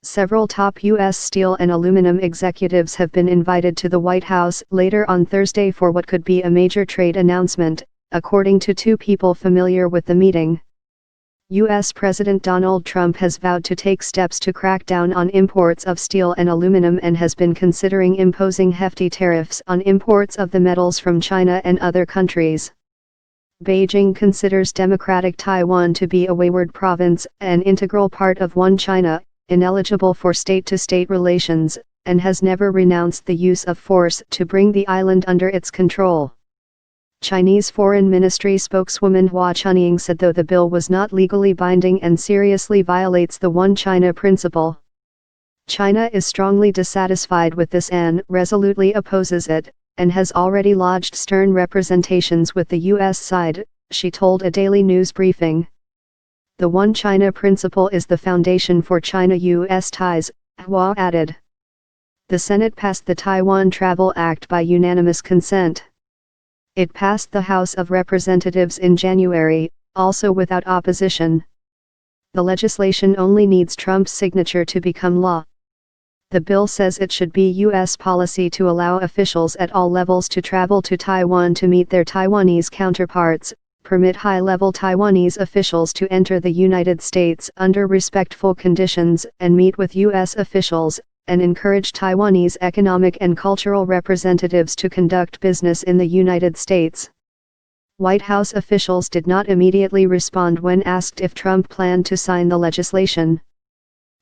Several top U.S. steel and aluminum executives have been invited to the White House later on Thursday for what could be a major trade announcement, according to two people familiar with the meeting. U.S. President Donald Trump has vowed to take steps to crack down on imports of steel and aluminum and has been considering imposing hefty tariffs on imports of the metals from China and other countries. Beijing considers democratic Taiwan to be a wayward province, an integral part of one China, ineligible for state-to-state relations, and has never renounced the use of force to bring the island under its control. Chinese Foreign Ministry spokeswoman Hua Chunying said though the bill was not legally binding and seriously violates the One China principle, China is strongly dissatisfied with this and resolutely opposes it, and has already lodged stern representations with the U.S. side, she told a daily news briefing. The One China principle is the foundation for China-U.S. ties, Hua added. The Senate passed the Taiwan Travel Act by unanimous consent. It passed the House of Representatives in January, also without opposition. The legislation only needs Trump's signature to become law. The bill says it should be U.S. policy to allow officials at all levels to travel to Taiwan to meet their Taiwanese counterparts, permit high-level Taiwanese officials to enter the United States under respectful conditions and meet with U.S. officials, and encourage Taiwanese economic and cultural representatives to conduct business in the United States. White House officials did not immediately respond when asked if Trump planned to sign the legislation.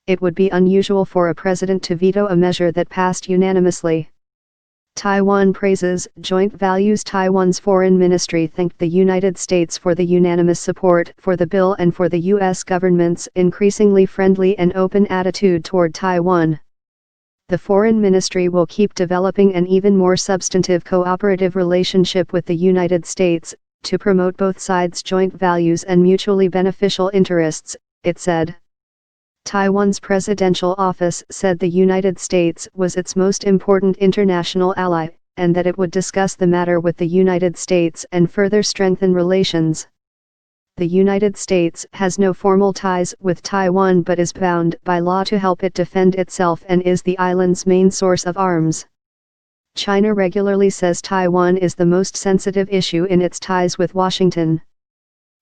It would be unusual for a president to veto a measure that passed unanimously. Taiwan praises joint values. Taiwan's foreign ministry thanked the United States for the unanimous support for the bill and for the U.S. government's increasingly friendly and open attitude toward Taiwan. The foreign ministry will keep developing an even more substantive cooperative relationship with the United States, to promote both sides' joint values and mutually beneficial interests, it said. Taiwan's presidential office said the United States was its most important international ally, and that it would discuss the matter with the United States and further strengthen relations. The United States has no formal ties with Taiwan but is bound by law to help it defend itself and is the island's main source of arms. China regularly says Taiwan is the most sensitive issue in its ties with Washington.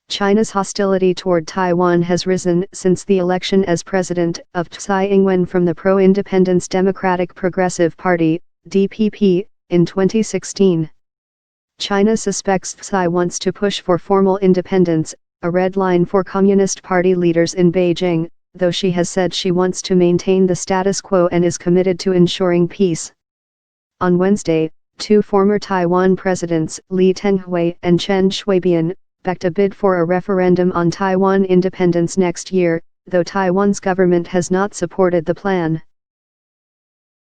China's hostility toward Taiwan has risen since the election as president of Tsai Ing-wen from the pro-independence Democratic Progressive Party, DPP, in 2016. China suspects Tsai wants to push for formal independence, a red line for Communist Party leaders in Beijing, though she has said she wants to maintain the status quo and is committed to ensuring peace. On Wednesday, two former Taiwan presidents, Lee Teng-hui and Chen Shui-bian, backed a bid for a referendum on Taiwan independence next year, though Taiwan's government has not supported the plan.